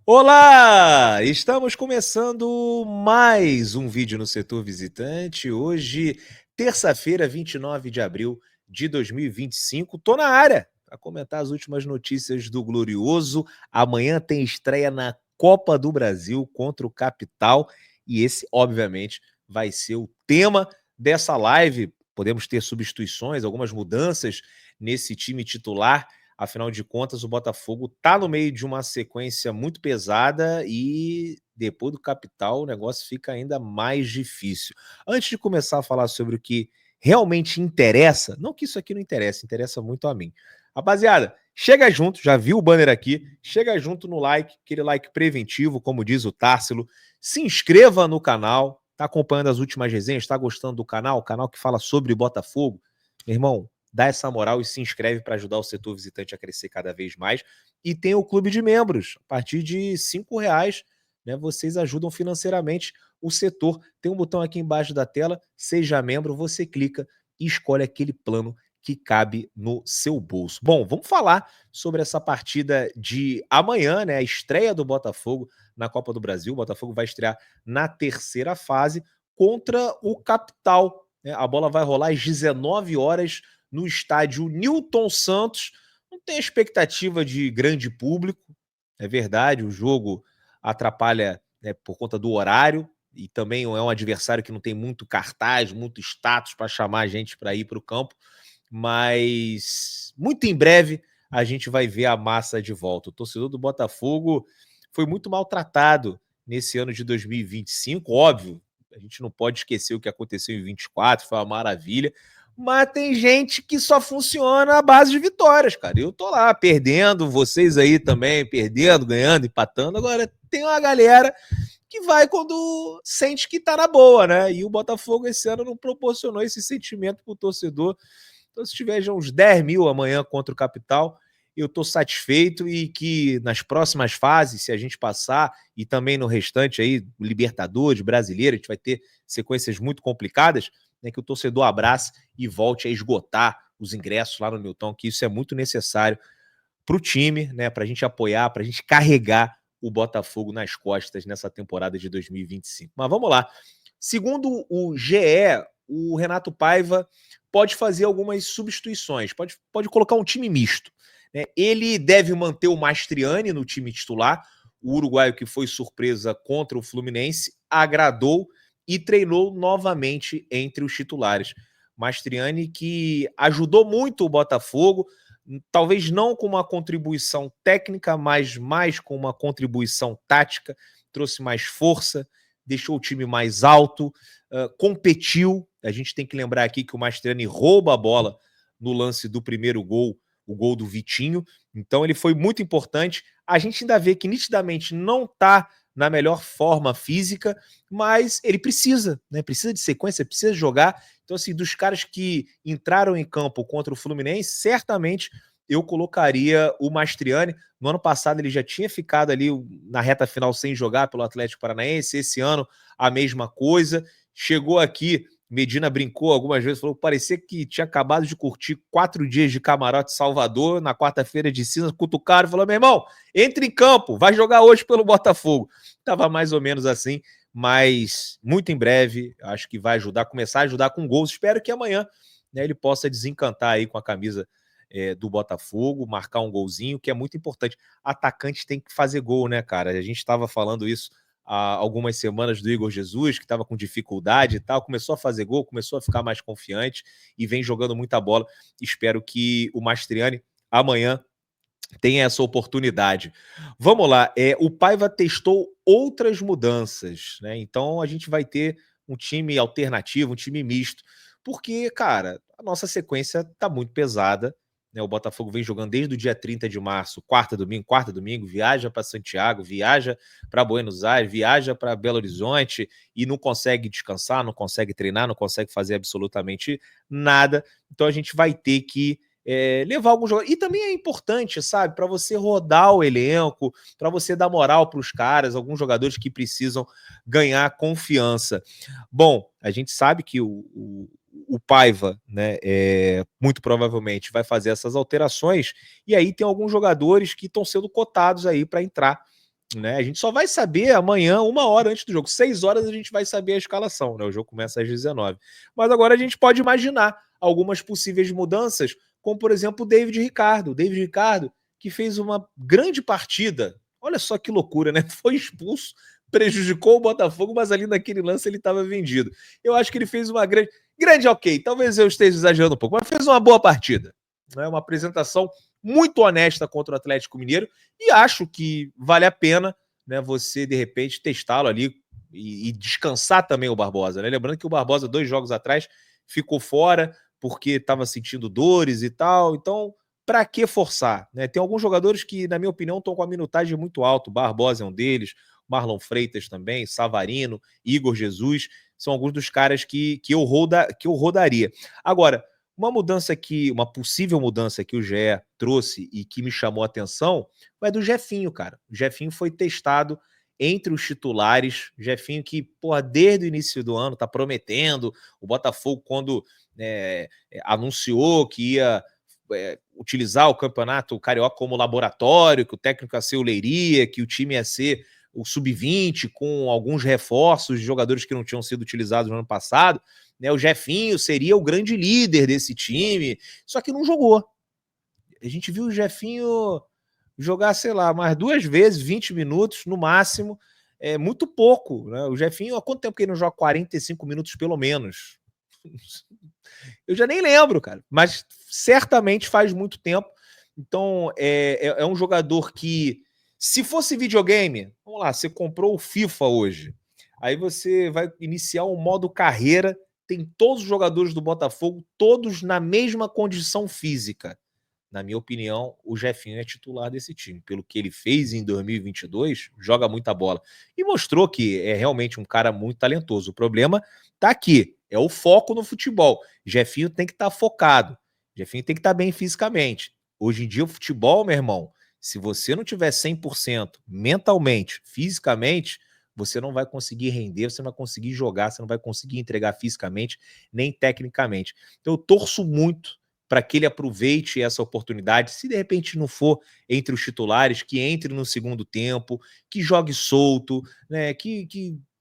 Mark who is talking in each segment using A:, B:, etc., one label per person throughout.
A: Olá! Estamos começando mais um vídeo no setor visitante. Hoje, terça-feira, 29 de abril de 2025. Tô na área para comentar as últimas notícias do Glorioso. Amanhã tem estreia na Copa do Brasil contra o Capital e esse, obviamente, vai ser o tema dessa live. Podemos ter substituições, algumas mudanças nesse time titular. Afinal de contas, o Botafogo está no meio de uma sequência muito pesada e depois do Capital o negócio fica ainda mais difícil. Antes de começar a falar sobre o que realmente interessa, não que isso aqui não interessa, interessa muito a mim. Rapaziada, chega junto, já viu o banner aqui, chega junto no like, aquele like preventivo, como diz o Társilo. Se inscreva no canal, tá acompanhando as últimas resenhas, está gostando do canal, o canal que fala sobre Botafogo. Meu irmão, dá essa moral e se inscreve para ajudar o setor visitante a crescer cada vez mais. E tem o clube de membros. A partir de R$ 5, né, vocês ajudam financeiramente o setor. Tem um botão aqui embaixo da tela, seja membro, você clica e escolhe aquele plano que cabe no seu bolso. Bom, vamos falar sobre essa partida de amanhã, né? A estreia do Botafogo na Copa do Brasil. O Botafogo vai estrear na terceira fase contra o Capital, né? A bola vai rolar às 19 horas no estádio Newton Santos. Não tem expectativa de grande público, é verdade, o jogo atrapalha, né, por conta do horário, e também é um adversário que não tem muito cartaz, muito status para chamar a gente para ir para o campo, mas muito em breve a gente vai ver a massa de volta. O torcedor do Botafogo foi muito maltratado nesse ano de 2025, óbvio, a gente não pode esquecer o que aconteceu em 24, foi uma maravilha, mas tem gente que só funciona à base de vitórias, cara. Eu tô lá perdendo, vocês aí também perdendo, ganhando, empatando. Agora tem uma galera que vai quando sente que tá na boa, né? E o Botafogo esse ano não proporcionou esse sentimento pro torcedor. Então, se tiver já uns 10 mil amanhã contra o Capital, eu tô satisfeito e que nas próximas fases, se a gente passar, e também no restante aí, Libertadores, Brasileiro, a gente vai ter sequências muito complicadas, né, que o torcedor abrace e volte a esgotar os ingressos lá no Newton, que isso é muito necessário para o time, né, para a gente apoiar, para a gente carregar o Botafogo nas costas nessa temporada de 2025. Mas vamos lá. Segundo o GE, o Renato Paiva pode fazer algumas substituições, pode colocar um time misto, né? Ele deve manter o Mastriani no time titular, o uruguaio que foi surpresa contra o Fluminense, agradou e treinou novamente entre os titulares. Mastriani que ajudou muito o Botafogo, talvez não com uma contribuição técnica, mas mais com uma contribuição tática, trouxe mais força, deixou o time mais alto, competiu. A gente tem que lembrar aqui que o Mastriani rouba a bola no lance do primeiro gol, o gol do Vitinho. Então ele foi muito importante. A gente ainda vê que nitidamente não está na melhor forma física, mas ele precisa, né? Precisa de sequência, precisa jogar. Então, assim, dos caras que entraram em campo contra o Fluminense, certamente eu colocaria o Mastriani. No ano passado ele já tinha ficado ali na reta final sem jogar pelo Atlético Paranaense, esse ano a mesma coisa. Chegou aqui, Medina brincou algumas vezes, falou que parecia que tinha acabado de curtir 4 dias de camarote em Salvador, na quarta-feira de cinza, cutucaram e falou, meu irmão, entre em campo, vai jogar hoje pelo Botafogo. Tava mais ou menos assim, mas muito em breve, acho que vai ajudar, começar a ajudar com gols. Espero que amanhã, né, ele possa desencantar aí com a camisa do Botafogo, marcar um golzinho, que é muito importante. Atacante tem que fazer gol, né, cara? A gente estava falando isso há algumas semanas do Igor Jesus, que estava com dificuldade e tal, começou a fazer gol, começou a ficar mais confiante e vem jogando muita bola. Espero que o Mastriani amanhã tenha essa oportunidade. Vamos lá, o Paiva testou outras mudanças, né? Então a gente vai ter um time alternativo, um time misto, porque, cara, a nossa sequência tá muito pesada, né? O Botafogo vem jogando desde o dia 30 de março, quarta domingo, viaja para Santiago, viaja para Buenos Aires, viaja para Belo Horizonte e não consegue descansar, não consegue treinar, não consegue fazer absolutamente nada. Então a gente vai ter que levar alguns jogadores. E também é importante, sabe, para você rodar o elenco, para você dar moral para os caras, alguns jogadores que precisam ganhar confiança. Bom, a gente sabe que o Paiva, né, muito provavelmente vai fazer essas alterações, e aí tem alguns jogadores que estão sendo cotados aí para entrar né? A gente só vai saber amanhã, 1 hora antes do jogo. 6 horas a gente vai saber a escalação, né? O jogo começa às 19. Mas agora a gente pode imaginar algumas possíveis mudanças, como, por exemplo, o David Ricardo. O David Ricardo, que fez uma grande partida. Olha só que loucura, né? Foi expulso, prejudicou o Botafogo, mas ali naquele lance ele estava vendido. Eu acho que ele fez uma grande... Grande, ok. Talvez eu esteja exagerando um pouco, mas fez uma boa partida. Né? Uma apresentação muito honesta contra o Atlético Mineiro, e acho que vale a pena, né, você, de repente, testá-lo ali e descansar também o Barbosa. Né? Lembrando que o Barbosa, 2 jogos atrás, ficou fora porque estava sentindo dores e tal. Então, para que forçar? Né? Tem alguns jogadores que, na minha opinião, estão com a minutagem muito alta. O Barbosa é um deles, Marlon Freitas também, Savarino, Igor Jesus, são alguns dos caras que eu rodaria. Agora, uma possível mudança que o GE trouxe e que me chamou a atenção vai do Jefinho, cara. O Jefinho foi testado entre os titulares. Jefinho que, porra, desde o início do ano tá prometendo. O Botafogo, quando anunciou que ia utilizar o Campeonato Carioca como laboratório, que o técnico ia ser o Leiria, que o time ia ser o Sub-20 com alguns reforços de jogadores que não tinham sido utilizados no ano passado, né? O Jefinho seria o grande líder desse time, só que não jogou. A gente viu o Jefinho jogar, sei lá, mais 2 vezes, 20 minutos no máximo, é muito pouco, né? O Jefinho, há quanto tempo que ele não joga? 45 minutos pelo menos. Eu já nem lembro, cara, mas certamente faz muito tempo. Então, é um jogador que, se fosse videogame, vamos lá, você comprou o FIFA hoje, aí você vai iniciar um modo carreira, tem todos os jogadores do Botafogo, todos na mesma condição física. Na minha opinião, o Jefinho é titular desse time. Pelo que ele fez em 2022, joga muita bola. E mostrou que é realmente um cara muito talentoso. O problema tá aqui, é o foco no futebol. Jefinho tem que estar focado. Jefinho tem que estar bem fisicamente. Hoje em dia, o futebol, meu irmão, se você não tiver 100% mentalmente, fisicamente, você não vai conseguir render, você não vai conseguir jogar, você não vai conseguir entregar fisicamente, nem tecnicamente. Então, eu torço muito para que ele aproveite essa oportunidade, se de repente não for entre os titulares, que entre no segundo tempo, que jogue solto, né, que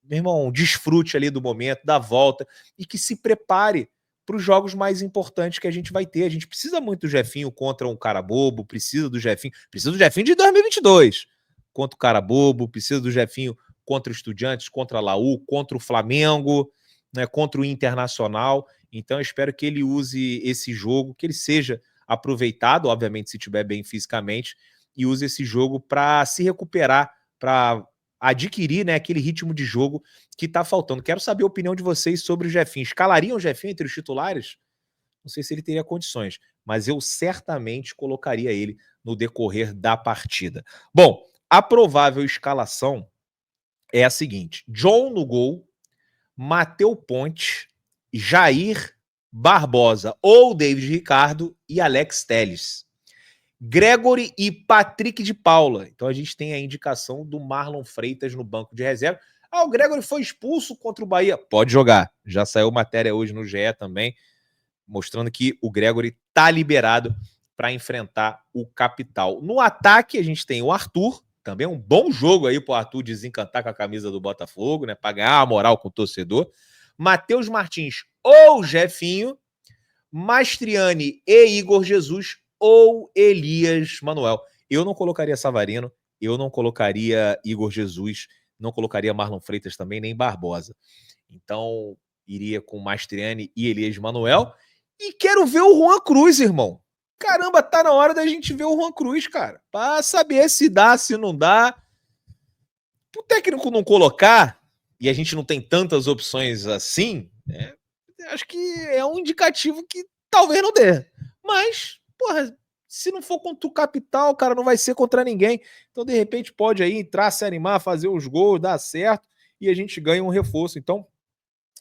A: meu irmão, desfrute ali do momento, da volta, e que se prepare para os jogos mais importantes que a gente vai ter. A gente precisa muito do Jefinho contra um cara bobo, precisa do Jefinho de 2022 contra o cara bobo, precisa do Jefinho contra o Estudiantes, contra a Laú, contra o Flamengo, né, contra o Internacional. Então, eu espero que ele use esse jogo, que ele seja aproveitado, obviamente, se estiver bem fisicamente, e use esse jogo para se recuperar, para adquirir, né, aquele ritmo de jogo que está faltando. Quero saber a opinião de vocês sobre o Jefinho. Escalariam o Jefinho entre os titulares? Não sei se ele teria condições, mas eu certamente colocaria ele no decorrer da partida. Bom, a provável escalação é a seguinte: John no gol, Matheus Ponte, Jair Barbosa ou David Ricardo e Alex Telles. Gregory e Patrick de Paula. Então a gente tem a indicação do Marlon Freitas no banco de reserva. Ah, o Gregory foi expulso contra o Bahia. Pode jogar. Já saiu matéria hoje no GE também, mostrando que o Gregory tá liberado para enfrentar o Capital. No ataque, a gente tem o Arthur, também um bom jogo aí pro Arthur desencantar com a camisa do Botafogo, né? Para ganhar a moral com o torcedor. Matheus Martins ou Jefinho, Mastriani e Igor Jesus ou Elias Manuel. Eu não colocaria Savarino, eu não colocaria Igor Jesus, não colocaria Marlon Freitas também, nem Barbosa. Então, iria com Mastriani e Elias Manuel. E quero ver o Juan Cruz, irmão. Caramba, tá na hora da gente ver o Juan Cruz, cara. Pra saber se dá, se não dá. O técnico não colocar, e a gente não tem tantas opções assim, né? Acho que é um indicativo que talvez não dê. Mas, porra, se não for contra o Capital, cara, não vai ser contra ninguém. Então, de repente, pode aí entrar, se animar, fazer os gols, dar certo, e a gente ganha um reforço. Então,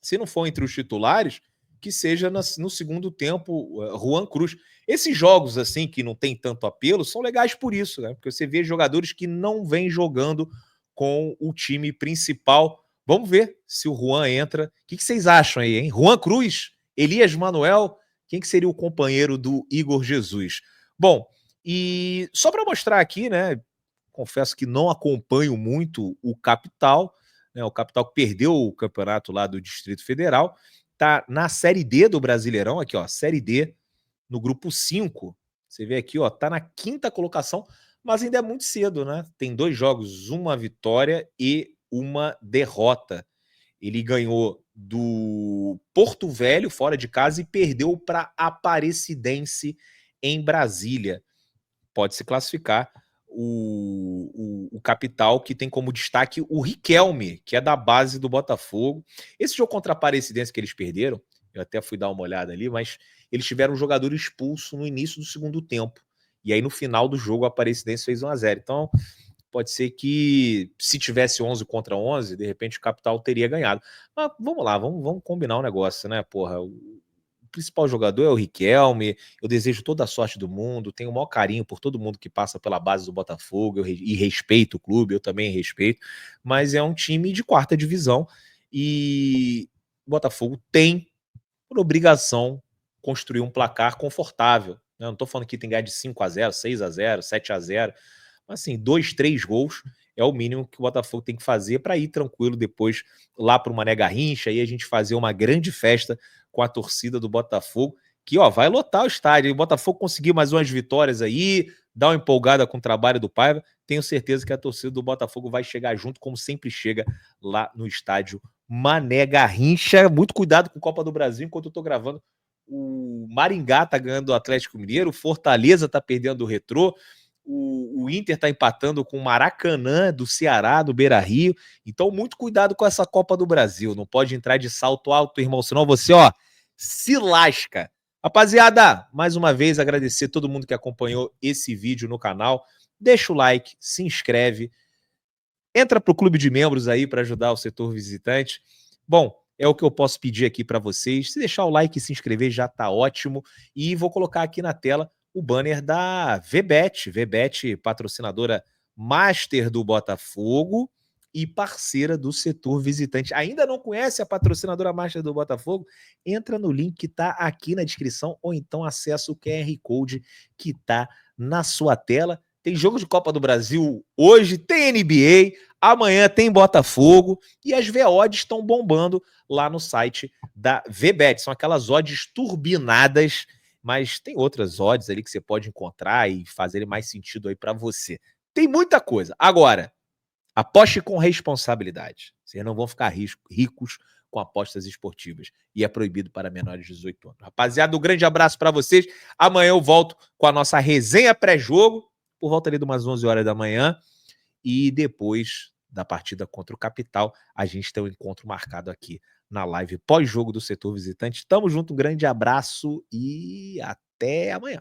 A: se não for entre os titulares, que seja no segundo tempo, Juan Cruz. Esses jogos, assim, que não tem tanto apelo, são legais por isso, né? Porque você vê jogadores que não vêm jogando com o time principal. Vamos ver se o Juan entra. O que vocês acham aí, hein? Juan Cruz, Elias Manuel, quem que seria o companheiro do Igor Jesus? Bom, e só para mostrar aqui, né, Confesso que não acompanho muito o Capital, né? O Capital que perdeu o campeonato lá do Distrito Federal, tá na Série D do Brasileirão, aqui ó, Série D, no grupo 5. Você vê aqui, ó, tá na 5ª colocação, mas ainda é muito cedo, né? Tem 2 jogos, uma vitória e uma derrota. Ele ganhou do Porto Velho fora de casa e perdeu para Aparecidense em Brasília. Pode se classificar o Capital, que tem como destaque o Riquelme, que é da base do Botafogo. Esse jogo contra a Aparecidense que eles perderam, eu até fui dar uma olhada ali, mas eles tiveram um jogador expulso no início do segundo tempo. E aí, no final do jogo, a Aparecidense fez 1-0. Então, pode ser que, se tivesse 11 contra 11, de repente o Capital teria ganhado. Mas vamos lá, vamos combinar um negócio, né, porra? O principal jogador é o Riquelme, eu desejo toda a sorte do mundo, tenho o maior carinho por todo mundo que passa pela base do Botafogo, e respeito o clube, eu também respeito, mas é um time de 4ª divisão e o Botafogo tem por obrigação construir um placar confortável. Né? Não estou falando que tem que ganhar de 5-0, 6-0, 7-0, mas assim, 2, 3 gols é o mínimo que o Botafogo tem que fazer para ir tranquilo depois lá para o Mané Garrincha e a gente fazer uma grande festa com a torcida do Botafogo, que ó, vai lotar o estádio. E o Botafogo conseguir mais umas vitórias aí, dar uma empolgada com o trabalho do Paiva, tenho certeza que a torcida do Botafogo vai chegar junto, como sempre chega lá no estádio Mané Garrincha. Muito cuidado com a Copa do Brasil, enquanto eu tô gravando. O Maringá tá ganhando o Atlético Mineiro, o Fortaleza tá perdendo o Retrô, o Inter tá empatando com o Maracanã do Ceará, do Beira-Rio. Então, muito cuidado com essa Copa do Brasil. Não pode entrar de salto alto, irmão, senão você, ó, se lasca. Rapaziada, mais uma vez agradecer a todo mundo que acompanhou esse vídeo no canal. Deixa o like, se inscreve, entra pro clube de membros aí para ajudar o setor visitante. Bom, é o que eu posso pedir aqui para vocês. Se deixar o like e se inscrever já tá ótimo. E vou colocar aqui na tela o banner da VBET. VBET, patrocinadora master do Botafogo e parceira do setor visitante. Ainda não conhece a patrocinadora master do Botafogo? Entra no link que tá aqui na descrição ou então acessa o QR Code que tá na sua tela. Tem jogo de Copa do Brasil hoje, tem NBA, amanhã tem Botafogo e as VODs estão bombando lá no site da VBET. São aquelas odds turbinadas, mas tem outras odds ali que você pode encontrar e fazerem mais sentido aí para você. Tem muita coisa. Agora, aposte com responsabilidade. Vocês não vão ficar ricos com apostas esportivas. E é proibido para menores de 18 anos. Rapaziada, um grande abraço para vocês. Amanhã eu volto com a nossa resenha pré-jogo, por volta ali de umas 11 horas da manhã. E depois da partida contra o Capital, a gente tem um encontro marcado aqui na live pós-jogo do setor visitante. Tamo junto, um grande abraço e até amanhã.